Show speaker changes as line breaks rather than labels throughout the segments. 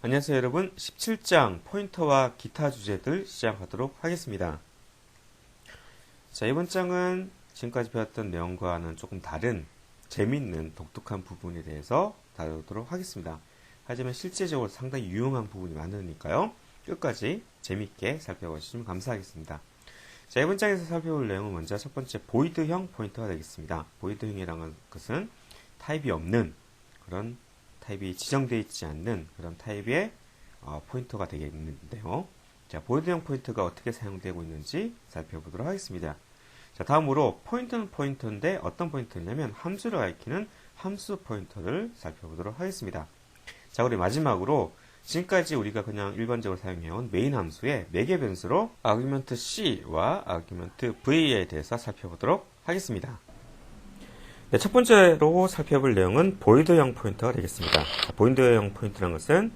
안녕하세요 여러분. 17장 포인터와 기타 주제들 시작하도록 하겠습니다. 자, 이번 장은 지금까지 배웠던 내용과는 조금 다른 재밌는 독특한 부분에 대해서 다루도록 하겠습니다. 하지만 실제적으로 상당히 유용한 부분이 많으니까요. 끝까지 재밌게 살펴보시면 감사하겠습니다. 자, 이번 장에서 살펴볼 내용은 먼저 첫 번째 보이드형 포인터가 되겠습니다. 보이드형이라는 것은 타입이 없는 그런 타입이 지정되어 있지 않는 그런 타입의 포인터가 되겠는데요. 자, 보이드형 포인터가 어떻게 사용되고 있는지 살펴보도록 하겠습니다. 자, 다음으로 포인터는 포인터인데 어떤 포인터냐면 함수를 가리키는 함수 포인터를 살펴보도록 하겠습니다. 자, 우리 마지막으로 지금까지 우리가 그냥 일반적으로 사용해온 메인 함수의 매개 변수로 아규먼트 C와 아규먼트 V에 대해서 살펴보도록 하겠습니다. 네, 첫 번째로 살펴볼 내용은 보이드형 포인터가 되겠습니다. 자, 보이드형 포인터라는 것은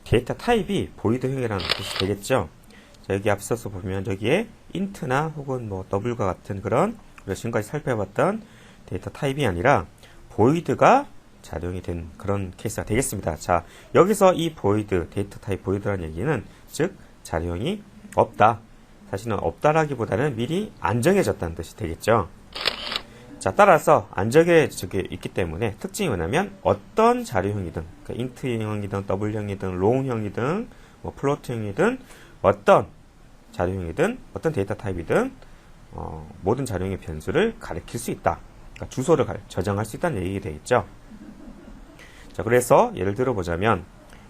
데이터 타입이 보이드형이라는 뜻이 되겠죠. 자, 여기 앞서서 보면 여기에 int나 혹은 뭐 double과 같은 그런 우리가 지금까지 살펴봤던 데이터 타입이 아니라 보이드가 작용이 된 그런 케이스가 되겠습니다. 자, 여기서 이 보이드, 데이터 타입 보이드라는 얘기는 즉 작용이 없다. 사실은 없다라기보다는 미리 안 정해졌다는 뜻이 되겠죠. 자, 따라서 안 정해져 있기 때문에 특징이 뭐냐면 어떤 자료형이든 그러니까 int형이든 double형이든 long형이든 뭐 float형이든 어떤 자료형이든 어떤 데이터 타입이든 모든 자료형의 변수를 가리킬 수 있다. 그러니까 주소를 저장할 수 있다는 얘기가 되겠죠. 자, 그래서 예를 들어 보자면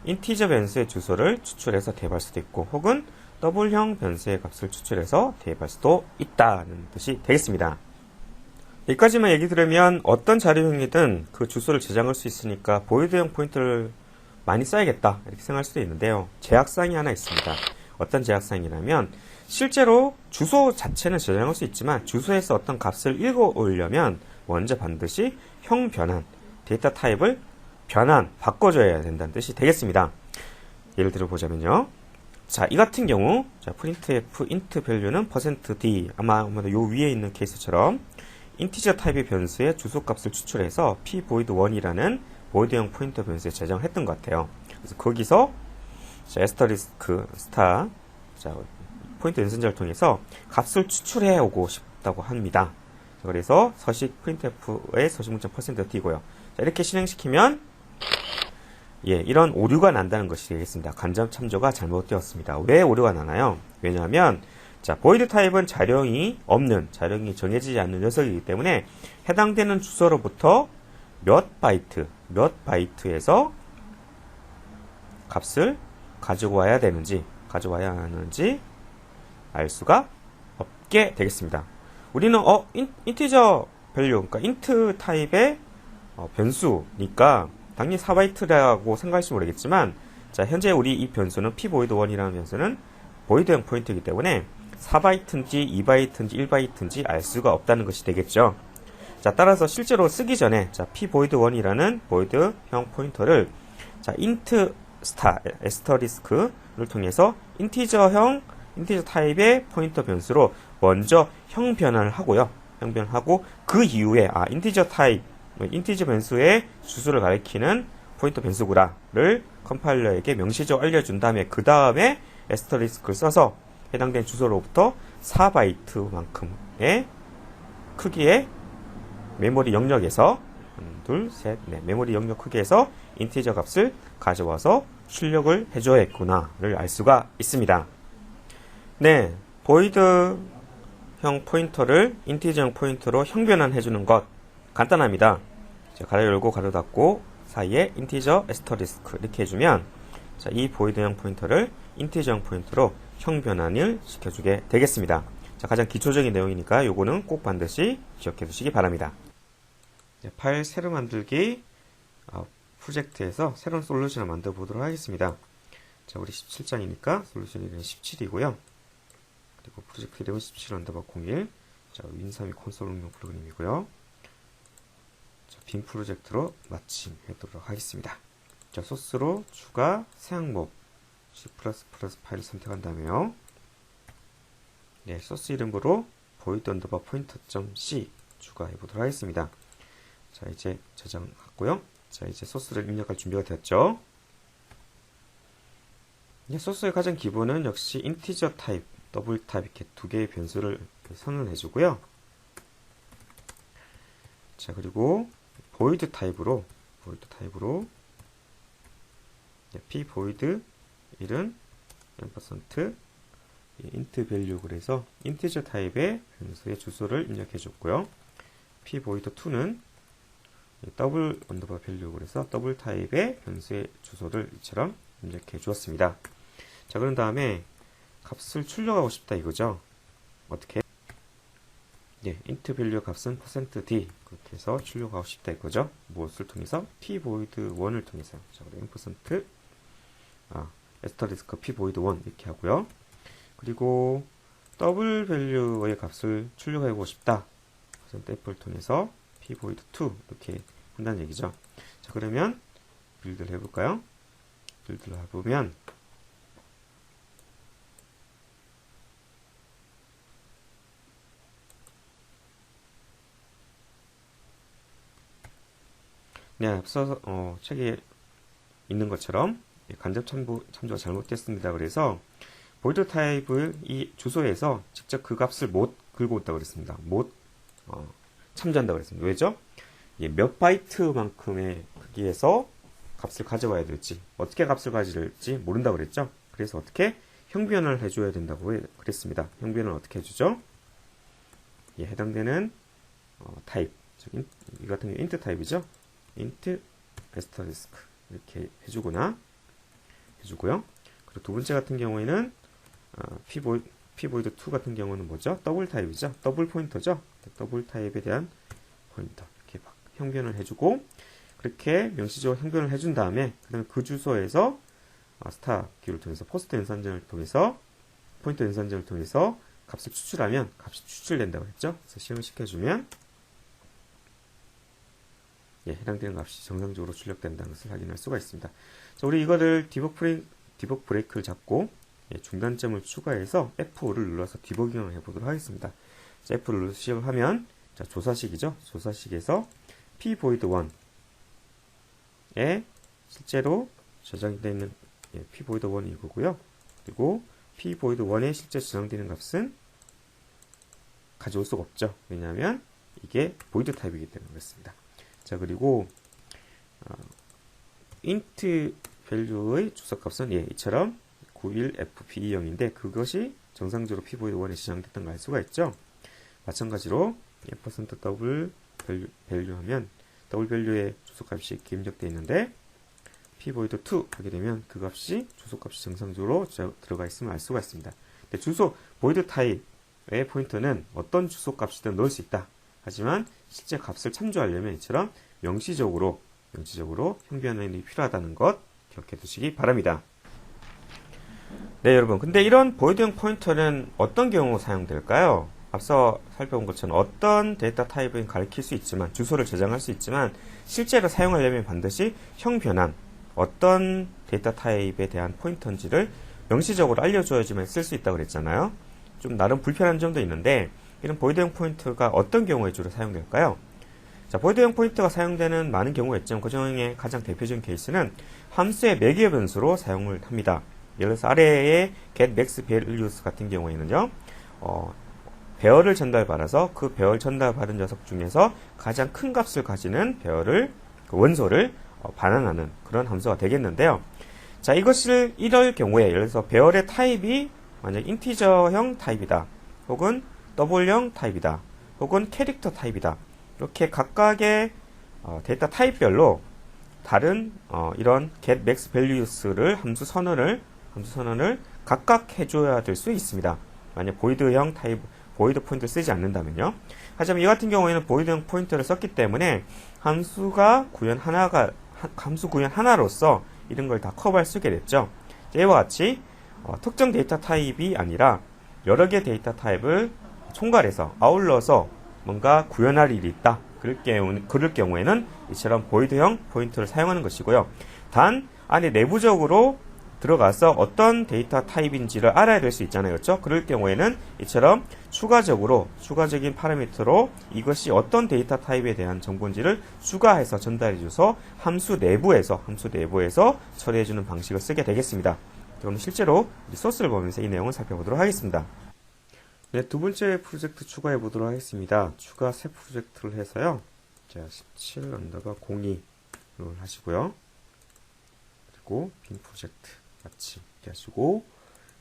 인티저 변수의 주소를 추출해서 대입할 수도 있고 혹은 더블형 변수의 값을 추출해서 대입할 수도 있다는 뜻이 되겠습니다. 여기까지만 얘기 들으면 어떤 자료형이든 그 주소를 저장할 수 있으니까 보이드형 포인터를 많이 써야겠다 이렇게 생각할 수도 있는데요. 제약사항이 하나 있습니다. 어떤 제약사항이냐면 실제로 주소 자체는 저장할 수 있지만 주소에서 어떤 값을 읽어오려면 먼저 반드시 형 변환, 데이터 타입을 바꿔줘야 된다는 뜻이 되겠습니다. 예를 들어 보자면요. 자, 이 같은 경우 자, printf int value는 %d 아마 요 위에 있는 케이스처럼 인티저 타입의 변수의 주소값을 추출해서 pvoid1이라는 보이드형 포인터 변수에 저장했던 것 같아요. 그래서 거기서 자, 에스터리스크 스타 자, 포인터 연산자를 통해서 값을 추출해 오고 싶다고 합니다. 그래서 서식 printf의 서식 문자 %d고요. 자, 이렇게 실행시키면 이런 오류가 난다는 것이 되겠습니다. 간접 참조가 잘못되었습니다. 왜 오류가 나나요? 왜냐하면 자, 보이드 타입은 자료형이 없는, 자료형이 정해지지 않는 녀석이기 때문에 해당되는 주소로부터 몇 바이트에서 값을 가지고 와야 하는지 알 수가 없게 되겠습니다. 우리는 인티저 밸류, 그러니까 int 타입의 변수니까 당연히 4바이트라고 생각할지 모르겠지만 자, 현재 우리 이 변수는 pvoid1이라는 변수는 보이드형 포인트이기 때문에 4바이트인지 2바이트인지 1바이트인지 알 수가 없다는 것이 되겠죠. 자, 따라서 실제로 쓰기 전에 자, pvoid1이라는 보이드형 포인터를 자, int star asterisk를 통해서 인티저 타입의 포인터 변수로 먼저 형 변환을 하고요. 형 변환하고 그 이후에 인티저 타입 인티저 변수의 주소를 가리키는 포인터 변수구라를 컴파일러에게 명시적으로 알려준 다음에 그 다음에 에스터리스크를 써서 해당된 주소로부터 4바이트만큼의 크기의 메모리 영역에서 메모리 영역 크기에서 인티저 값을 가져와서 출력을 해줘야겠구나를 알 수가 있습니다. 네, 보이드형 포인터를 인티저형 포인터로 형 변환해주는 것 간단합니다. 자, 가로 열고 가로 닫고 사이에 인티저 에스터리스크 이렇게 해주면 자, 이 보이드형 포인터를 인티저형 포인터로 형 변환을 시켜주게 되겠습니다. 자, 가장 기초적인 내용이니까 요거는 꼭 반드시 기억해 두시기 바랍니다. 네, 파일 새로 만들기 프로젝트에서 새로운 솔루션을 만들어 보도록 하겠습니다. 자, 우리 17장이니까 솔루션 이름은 17이고요. 그리고 프로젝트 이름은 17_01 자, 윈3이 콘솔 응용 프로그램이고요. 자, 빔 프로젝트로 마침해도록 하겠습니다. 자, 소스로 추가 새 항목 C++ 파일을 선택한 다음에요. 네, 소스 이름으로 void_pointer.c 추가해 보도록 하겠습니다. 자, 이제 저장했고요. 자, 이제 소스를 입력할 준비가 되었죠. 소스의 가장 기본은 역시 인티저 타입, 더블 타입 이렇게 두 개의 변수를 선언해주고요. 자, 그리고 보이드 타입으로 p 보이드 1은 0% int 밸류 그래서 인티저 타입의 변수의 주소를 입력해줬고요. p 보이드 2는 더블 언더바 밸류 그래서 더블 타입의 변수의 주소를 이처럼 입력해 주었습니다. 자, 그런 다음에 값을 출력하고 싶다 이거죠. 어떻게? int 밸류 값은 %d 그렇게 해서 출력하고 싶다 이거죠. 무엇을 통해서? p void 1을 통해서. 자, 그리고 asterisk p void 1 이렇게 하고요. 그리고 더블 밸류의 값을 출력하고 싶다. %f를 통해서 p void 2 이렇게 한다는 얘기죠. 자, 그러면 빌드를 해볼까요? 빌드를 해보면 앞서 책에 있는 것처럼 간접 참조가 잘못됐습니다. 그래서 보이드 타입을 이 주소에서 직접 그 값을 못 긁고 있다고 그랬습니다. 못 참조한다고 그랬습니다. 왜죠? 몇 바이트만큼의 크기에서 값을 가져와야 될지, 어떻게 값을 가질지 모른다고 그랬죠? 그래서 어떻게? 형변을 해줘야 된다고 그랬습니다. 형변을 어떻게 해주죠? 해당되는 타입, 즉, 이 같은 경우 인트 타입이죠? int asterisk 이렇게 해주고요. 그리고 두 번째 같은 경우에는 pvoid 2 같은 경우는 뭐죠? 더블 타입이죠. 더블 포인터죠. 더블 타입에 대한 포인터 이렇게 막 형변을 해주고 그렇게 명시적으로 형변을 해준 다음에 그다음에 그 주소에서 스타 기호를 통해서 포스트 연산점을 통해서 포인터 연산점을 통해서 값을 추출하면 값이 추출된다고 했죠. 그래서 실행시켜주면 해당되는 값이 정상적으로 출력된다는 것을 확인할 수가 있습니다. 자, 우리 이거를 디버그 브레이크를 잡고 중단점을 추가해서 F5를 눌러서 디버깅을 해보도록 하겠습니다. 자, F를 눌러서 시작을 하면 자, 조사식이죠. 조사식에서 p void 1에 실제로 저장이 되어 있는 p void 1이 이거고요. 그리고 p void 1에 실제 저장되는 값은 가져올 수가 없죠. 왜냐하면 이게 void 타입이기 때문에 그렇습니다. 자, 그리고 int 밸류의 주소값은 이처럼 91fp20인데 그것이 정상적으로 p void 1에 저장됐던 걸 알 수가 있죠. 마찬가지로 %더블 밸류 하면 더블 밸류의 주소값이 이렇게 입력되어 있는데 p void 2 하게 되면 그 값이 주소값이 정상적으로 들어가 있음을 알 수가 있습니다. 근데 주소 void 타입의 포인터는 어떤 주소값이든 넣을 수 있다. 하지만 실제 값을 참조하려면 이처럼 명시적으로 형변이 필요하다는 것 기억해 두시기 바랍니다. 네, 여러분. 근데 이런 보이드형 포인터는 어떤 경우 사용될까요? 앞서 살펴본 것처럼 어떤 데이터 타입은 가리킬 수 있지만 주소를 저장할 수 있지만 실제로 사용하려면 반드시 형변환 어떤 데이터 타입에 대한 포인터인지를 명시적으로 알려줘야지만 쓸 수 있다고 그랬잖아요. 좀 나름 불편한 점도 있는데 이런 보이드형 포인터가 어떤 경우에 주로 사용될까요? 자, 보이드형 포인터가 사용되는 많은 경우가 있지만 그 중에 가장 대표적인 케이스는 함수의 매개 변수로 사용을 합니다. 예를 들어서 아래에 getMaxValues 같은 경우에는요, 배열을 전달받아서 그 배열 전달받은 녀석 중에서 가장 큰 값을 가지는 배열을 원소를 반환하는 그런 함수가 되겠는데요. 자, 이럴 경우에 예를 들어서 배열의 타입이 만약 인티저형 타입이다, 혹은 더블형 타입이다, 혹은 캐릭터 타입이다. 이렇게 각각의 데이터 타입별로 다른 이런 getMaxValues를 함수 선언을 각각 해줘야 될 수 있습니다. 만약 보이드형 타입 보이드 포인터를 쓰지 않는다면요. 하지만 이 같은 경우에는 보이드형 포인터를 썼기 때문에 함수 구현 하나로서 이런 걸 다 커버할 수 있게 됐죠. 이와 같이 특정 데이터 타입이 아니라 여러 개 데이터 타입을 총괄해서 아울러서 뭔가 구현할 일이 있다. 그럴 경우에는 이처럼 보이드형 포인터를 사용하는 것이고요. 단 안에 내부적으로 들어가서 어떤 데이터 타입인지를 알아야 될 수 있잖아요. 그렇죠? 그럴 경우에는 이처럼 추가적인 파라미터로 이것이 어떤 데이터 타입에 대한 정보인지를 추가해서 전달해줘서 함수 내부에서 처리해주는 방식을 쓰게 되겠습니다. 오늘 실제로 소스를 보면서 이 내용을 살펴보도록 하겠습니다. 네, 두 번째 프로젝트 추가해 보도록 하겠습니다. 추가 새 프로젝트를 해서요. 자, 17 언더바 02를 하시고요. 그리고 빈 프로젝트 같이 이렇게 하시고,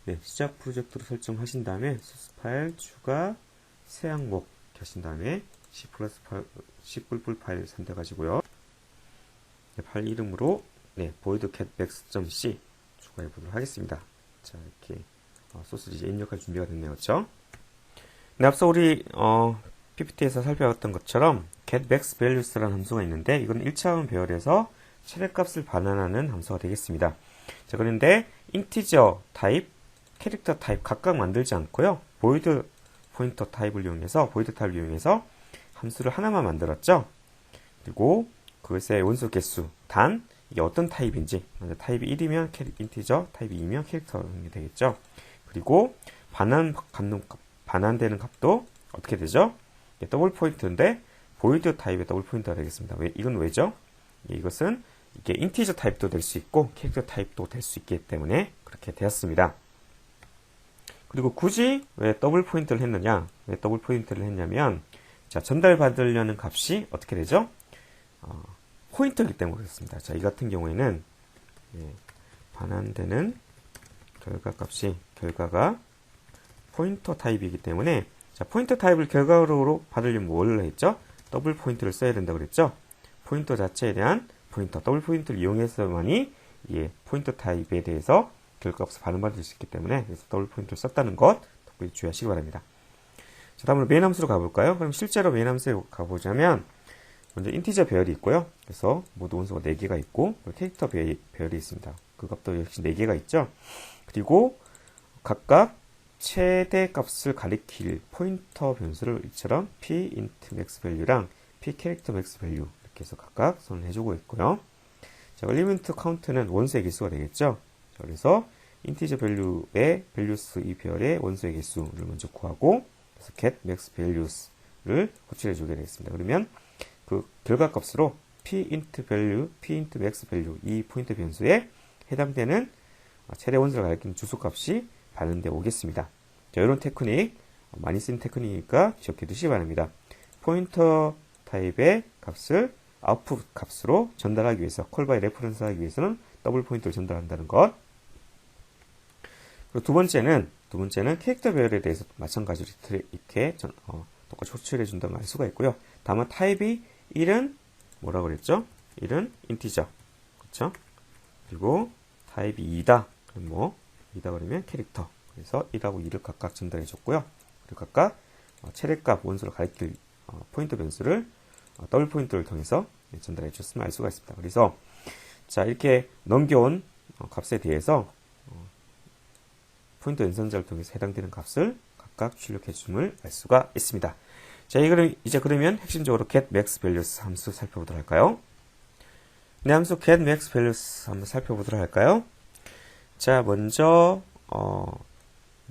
네, 시작 프로젝트로 설정하신 다음에 소스 파일 추가 새 항목 이렇게 하신 다음에 C++ 파일 선택하시고요. 네, 파일 이름으로 네, void getmax.c 추가해 보도록 하겠습니다. 자, 이렇게 소스를 이제 입력할 준비가 됐네요. 그렇죠? 네, 앞서 우리 PPT에서 살펴봤던 것처럼 getMaxValues라는 함수가 있는데 이건 1차원 배열에서 최대값을 반환하는 함수가 되겠습니다. 자, 그런데 인티저 타입, 캐릭터 타입 각각 만들지 않고요. void 포인터 타입을 이용해서 함수를 하나만 만들었죠. 그리고 그것의 원소 개수, 단 이게 어떤 타입인지, 타입이 1이면 인티저, 타입이 2면 캐릭터가 되겠죠. 그리고 반환되는 값도 어떻게 되죠? 더블 포인트인데 void 타입의 더블 포인트가 되겠습니다. 이건 왜죠? 이것은 이게 인티저 타입도 될 수 있고 캐릭터 타입도 될 수 있기 때문에 그렇게 되었습니다. 그리고 굳이 왜 더블 포인트를 했느냐? 왜 더블 포인트를 했냐면, 자, 전달받으려는 값이 어떻게 되죠? 포인터이기 때문에 그렇습니다. 자, 이 같은 경우에는 반환되는 결과가 포인터 타입이기 때문에, 자, 포인터 타입을 결과로 받으려면 뭘 했죠? 더블 포인트를 써야 된다고 그랬죠? 포인터 자체에 대한 더블 포인트를 이용해서만이 포인터 타입에 대해서 결과값을 반환받을 수 있기 때문에 그래서 더블 포인트를 썼다는 것 덕분에 주의하시기 바랍니다. 자, 다음으로 메인 함수로 가볼까요? 그럼 실제로 메인 함수에 가보자면 먼저 인티저 배열이 있고요. 그래서 모두 원소가 4개가 있고 캐릭터 배열이 있습니다. 그 값도 역시 4개가 있죠. 그리고 각각 최대 값을 가리킬 포인터 변수를 이처럼 p int max value랑 p 캐릭터 max value 이렇게 해서 각각 선을 해주고 있고요. 자, 엘리먼트 카운트는 원소의 개수가 되겠죠. 자, 그래서 인티저 밸류의 values 이 배열의 원소의 개수를 먼저 구하고 그래서 get max values를 호출해 주게 되겠습니다. 그러면 그 결과값으로 p int value, p int max value 이 포인트 변수에 해당되는 최대 원소를 가리키는 주소값이 반영되어 오겠습니다. 자, 이런 테크닉 많이 쓰는 테크닉이니까 기억해 두시기 바랍니다. 포인터 타입의 값을 아웃풋 값으로 전달하기 위해서 콜바이 레퍼런스 하기 위해서는 더블 포인트를 전달한다는 것. 그리고 두 번째는 캐릭터 배열에 대해서 마찬가지로 이렇게 똑같이 호출해 준다고 알 수가 있고요. 다만 타입이 1은 뭐라고 그랬죠? 1은 인티저. 그렇죠? 그리고 타입이 2다. 그럼 2다 그러면 캐릭터. 그래서 1하고 2를 각각 전달해 줬고요. 그리고 각각 최대값 원소를 가리킬 포인트 변수를 더블 포인트를 통해서 전달해 줬으면 알 수가 있습니다. 그래서 자, 이렇게 넘겨온 값에 대해서 포인트 연산자를 통해서 해당되는 값을 각각 출력해 줌을 알 수가 있습니다. 자, 이제 그러면 핵심적으로 getMaxValues 함수 살펴보도록 할까요? 네, 함수 getMaxValues 한번 살펴보도록 할까요? 자, 먼저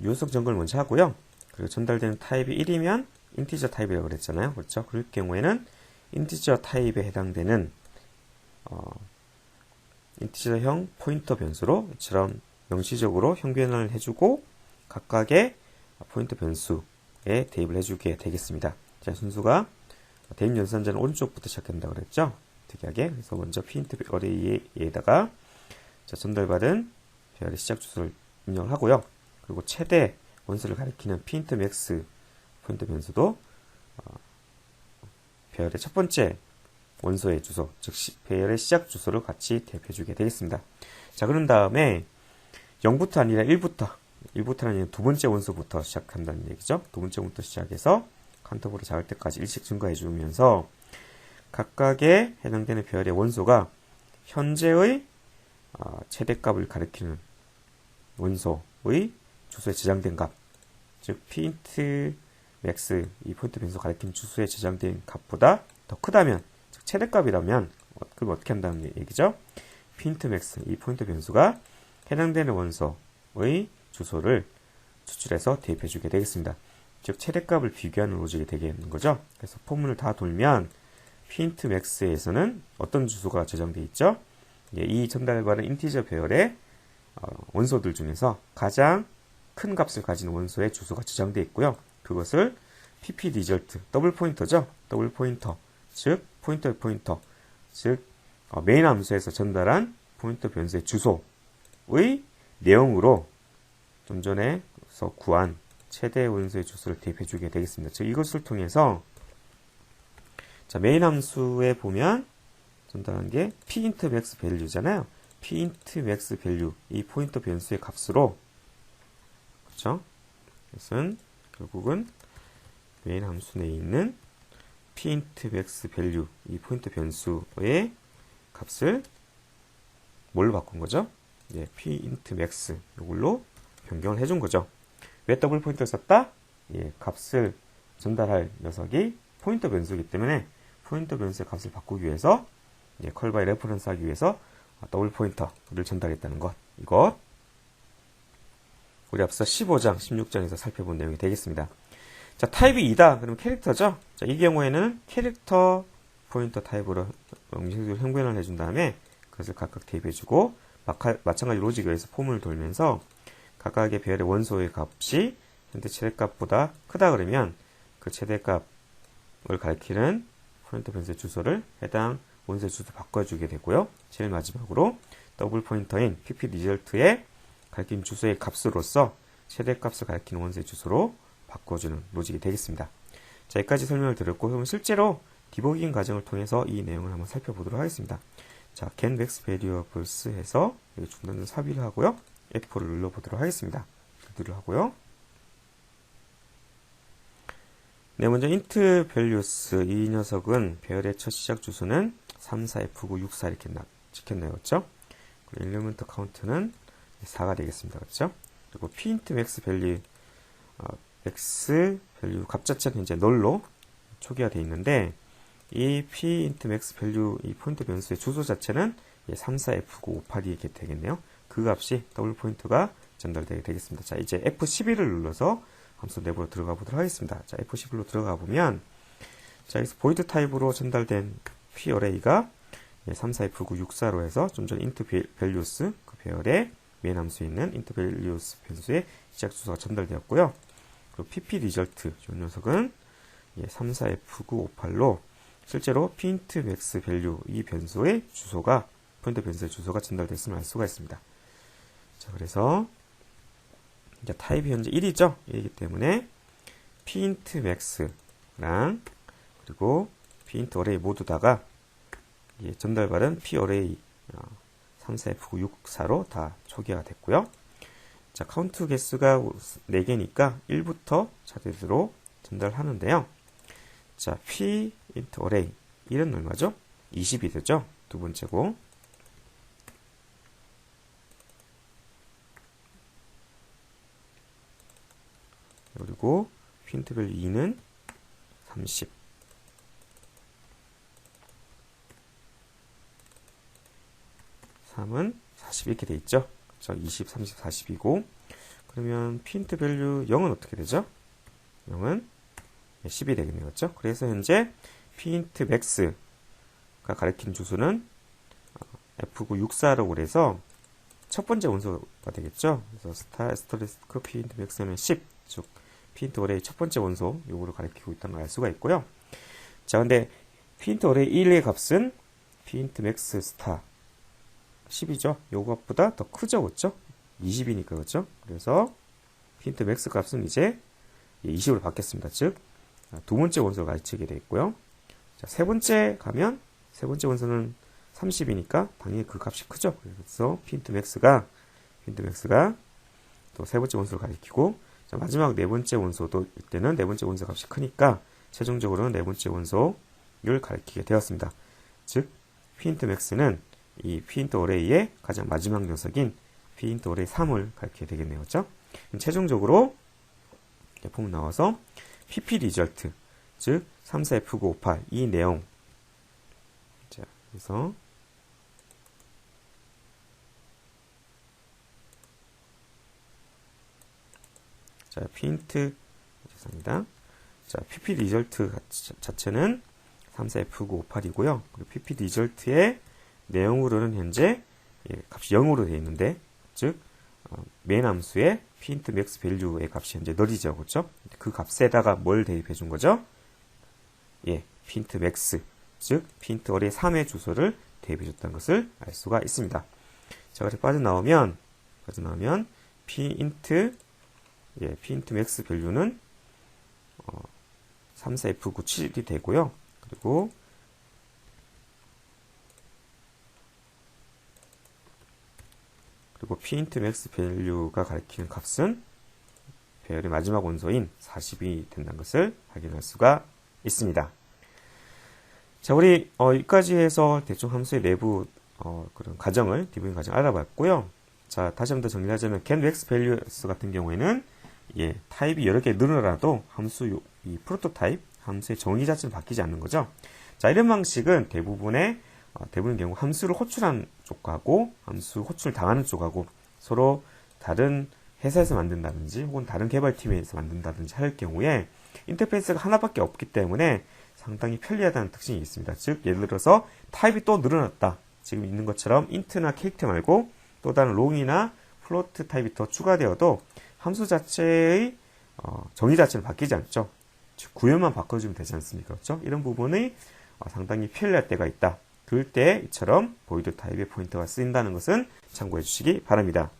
요속 점검을 먼저 하고요. 그리고 전달되는 타입이 1이면 인티저 타입이라고 그랬잖아요. 그렇죠? 그럴 경우에는 인티저 타입에 해당되는 인티저형 포인터 변수로 이처럼 명시적으로 형변을 해주고 각각의 포인터 변수에 대입을 해주게 되겠습니다. 자, 순수가 대입 연산자는 오른쪽부터 시작한다고 그랬죠? 특이하게. 그래서 먼저 pint 어레이에다가 전달받은 배열의 시작 주소를 입력을 하고요. 그리고 최대 원소를 가리키는 pint max 포인터 변수도 배열의 첫 번째 원소의 주소, 즉 배열의 시작 주소를 같이 대입해주게 되겠습니다. 자, 그런 다음에 0부터 아니라 1부터는 아니라 두 번째 원소부터 시작한다는 얘기죠. 두 번째 원부터 시작해서 카운터블을 작을 때까지 일씩 증가해주면서 각각에 해당되는 배열의 원소가 현재의 최대값을 가리키는 원소의 주소에 저장된 값, 즉 pint max 이 포인트 변수 가리키는 주소에 저장된 값보다 더 크다면, 즉 최대값이라면 그럼 어떻게 한다는 얘기죠? pint max 이 포인트 변수가 해당되는 원소의 주소를 추출해서 대입해주게 되겠습니다. 즉 최대값을 비교하는 로직이 되겠는 거죠. 그래서 포문을 다 돌면 pint max에서는 어떤 주소가 저장되어 있죠? 이 전달받은 인티저 배열의 원소들 중에서 가장 큰 값을 가진 원소의 주소가 저장되어 있고요. 그것을 pp result, 더블 포인터죠. 더블 포인터, 즉 포인터의 포인터, 즉 메인 함수에서 전달한 포인터 변수의 주소의 내용으로 좀 전에서 구한 최대 원소의 주소를 대입해 주게 되겠습니다. 즉 이것을 통해서 자, 메인 함수에 보면 전달한 게 pint max value잖아요. pint max value 이 포인터 변수의 값으로 그렇죠? 이것은 결국은 메인 함수 내에 있는 pint max value 이 포인터 변수의 값을 뭘로 바꾼 거죠? 예, pint max 이걸로 변경을 해준 거죠. 왜 더블 포인터를 썼다? 예, 값을 전달할 녀석이 포인터 변수이기 때문에 포인터 변수의 값을 바꾸기 위해서 예, 컬바이 레퍼런스 하기 위해서 더블 포인터를 전달했다는 것. 이것 우리 앞서 15장, 16장에서 살펴본 내용이 되겠습니다. 자, 타입이 2다. 그러면 캐릭터죠. 자, 이 경우에는 캐릭터 포인터 타입으로 형식을 형변을 해준 다음에 그것을 각각 대입해주고 마찬가지 로직에서 폼을 돌면서 각각의 배열의 원소의 값이 현재 최대값보다 크다 그러면 그 최대값을 가리키는 포인터 변수의 주소를 해당 원소의 주소 바꿔주게 되고요. 제일 마지막으로 더블 포인터인 pp result에 가리킨 주소의 값으로서 최대값을 가리키는 원소의 주소로 바꿔주는 로직이 되겠습니다. 자, 여기까지 설명을 드렸고 그럼 실제로 디버깅 과정을 통해서 이 내용을 한번 살펴보도록 하겠습니다. 자, get max variables 해서 여기 중단을 삽입을 하고요. F4를 눌러보도록 하겠습니다. 누르 하고요. 네, 먼저 int values 이 녀석은 배열의 첫 시작 주소는 34F964 이렇게 찍혔네요. 그렇죠? 그리고 엘리먼트 카운트는 4가 되겠습니다. 그렇죠? 그리고 pint max value x value 값 자체는 현재 널로 초기화 되어 있는데 이 pint max value 이 포인트 변수의 주소 자체는 34F958이 이렇게 되겠네요. 그 값이 더블 포인터가 전달되게 되겠습니다. 자, 이제 F11을 눌러서 함수 내부로 들어가 보도록 하겠습니다. 자, F11로 들어가 보면 자, 여기서 void 타입으로 전달된 p array가 34F964로 해서 좀 전 int values 그 배열의 메인 함수에 있는 int values 변수의 시작 주소가 전달되었고요. 그리고 pp result 이 녀석은 34F958로 실제로 pint max value 이 변수의 주소가 포인터 변수의 주소가 전달됐음을 알 수가 있습니다. 자, 그래서 이제 타입이 현재 1이죠. 1이기 때문에 pint max랑 그리고 pint array 모두 다가 전달받은 p array 34F964로 다 초기화가 됐고요. 자, 카운트 개수가 4개니까 1부터 차례대로 전달하는데요. 자, p int array 1은 얼마죠? 20이 되죠. 두 번째고 그리고 pint value 2는 30 3은 40 이렇게 돼 있죠. 그렇죠? 20, 30, 40이고 그러면 pint value 0은 어떻게 되죠? 0은 10이 되겠네요. 그렇죠? 그래서 현재 pint max가 가리킨 주소는 F964라고 그래서 첫 번째 원소가 되겠죠. 그래서 스타리스크 pint max는 10, 즉 pint array 첫 번째 원소 요거를 가리키고 있다는 걸 알 수가 있고요. 자, 근데 pint array 1의 값은 pint max star 10이죠. 요것보다 더 크죠. 그렇죠? 20이니까 그렇죠? 그래서 pint max 값은 이제 20으로 바뀌었습니다. 즉 두 번째 원소를 가르치게 되어 있고요. 자, 세 번째 가면 세 번째 원소는 30이니까 당연히 그 값이 크죠. 그래서 pint max가 또 세 번째 원소를 가리키고 자, 마지막 네 번째 원소도 이때는 네 번째 원소 값이 크니까 최종적으로는 네 번째 원소를 가리키게 되었습니다. 즉 pint max는 이 pint array의 가장 마지막 녀석인 pint array 3을 가리키게 되겠네요. 그렇죠? 최종적으로 폼 나와서 pp result 즉 34F958 이 내용 자, 그래서 자, 죄송합니다. 자, pp result 자체는 34F958이고요. 그리고 pp result의 내용으로는 현재 값이 0으로 되어 있는데 즉 메인 함수의 pint max value의 값이 현재 null이죠. 그렇죠? 그 값에다가 뭘 대입해 준 거죠? 예, pint max, 즉 pint array 3의 주소를 대입해 줬다는 것을 알 수가 있습니다. 자, 그래서 빠져나오면 pint max value는 34F97이 되고요. 그리고 pint max value가 가리키는 값은 배열의 마지막 원소인 40이 된다는 것을 확인할 수가 있습니다. 자, 우리 여기까지 해서 대충 함수의 내부 그런 과정을 디버깅 과정 알아봤고요. 자, 다시 한번 더 정리하자면 get max values 같은 경우에는 타입이 여러 개 늘어나도 함수 이 프로토타입 함수의 정의 자체는 바뀌지 않는 거죠. 자, 이런 방식은 대부분의 경우 함수를 호출한 쪽하고 함수 호출 당하는 쪽하고 서로 다른 회사에서 만든다든지 혹은 다른 개발팀에서 만든다든지 할 경우에 인터페이스가 하나밖에 없기 때문에 상당히 편리하다는 특징이 있습니다. 즉, 예를 들어서 타입이 또 늘어났다. 지금 있는 것처럼 int나 캐릭터 말고 또 다른 롱이나 플로트 타입이 더 추가되어도 함수 자체의 정의 자체는 바뀌지 않죠. 즉, 구현만 바꿔주면 되지 않습니까? 그렇죠? 이런 부분이 상당히 편리할 때가 있다. 그럴 때 이처럼 보이드 타입의 포인터가 쓰인다는 것은 참고해 주시기 바랍니다.